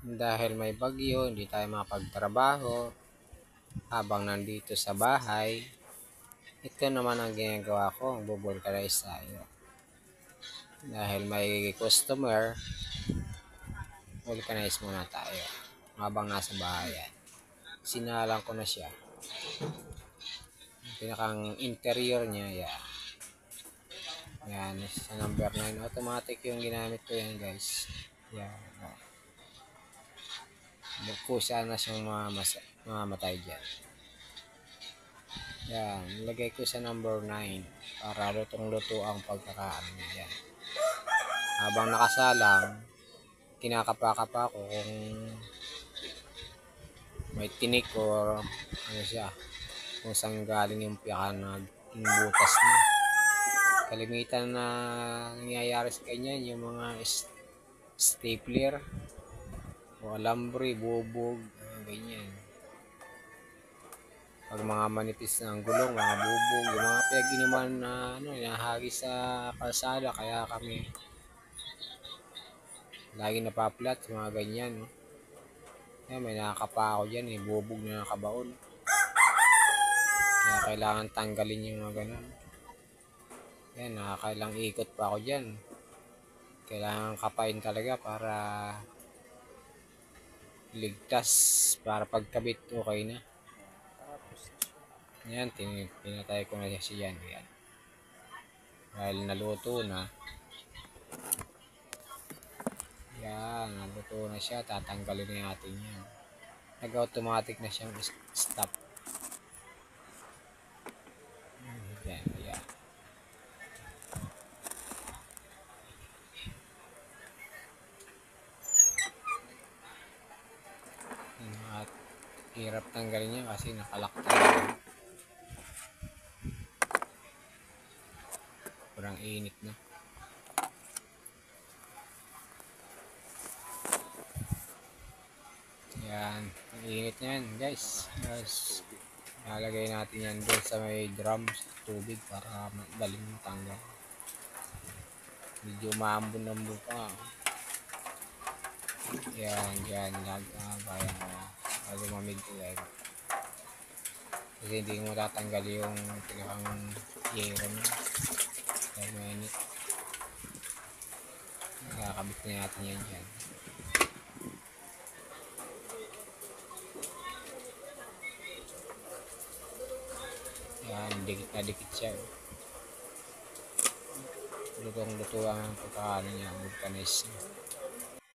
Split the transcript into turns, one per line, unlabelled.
Dahil may bagyo, hindi tayo makapagtrabaho habang nandito sa bahay. Ito naman ang ginagawa ko, bubulkanize tayo. Dahil may customer, vulcanize muna tayo habang nasa bahay yan. Sinalang ko na siya. Pinakang interior niya, yan. Yan, sa number 9. Automatic yung ginamit ko yan, guys. Yan. Kusa na siyang mamamatay dyan. Yan, nilagay ko sa number 9 para lutong-luto ang pagkakaan niya. Yan. Habang nakasalang, kinakapa-kapa ko kung may tinik o ano siya, kung saan galing yung butas niya. Kalimitan na nangyayari sa kanya yung mga stapler o alambre, bubog, ganyan. Pag mga manipis na ang gulong, mga bubog, yung mga pinag-inuman na nahagi sa kalsada, kaya kami lagi napaplat sa mga ganyan. Yan, may nakakapa ako dyan, bubog na nakabaon. Kaya kailangan tanggalin yung mga ganun. Yan, nakakailang ikot pa ako dyan. Kailangan kapain talaga para ligtas, para pagkabit okay na. Yan, pinatay ko na siya yan. Yan. Dahil naluto na. Yan, naluto na siya. Tatanggalin na natin yan. Nag-automatic na siyang stop. Yan, yan. At hirap tanggalin niya kasi nakalak talaga. Kurang init na. Yan, ang init na yan, guys. Lalagay natin yan doon sa may drum tubig para madaling tanggal. Medyo maambon-ambon pa. Yan, bayan na lumamig ulit. Kasi hindi mo tatanggal yung pinakang yero niya. Dahil mainit. Nakakabit na natin yan dyan. Yan, dikit na dikit siya. Lutong-luto ang pagkakaano niya, vulcanize niya.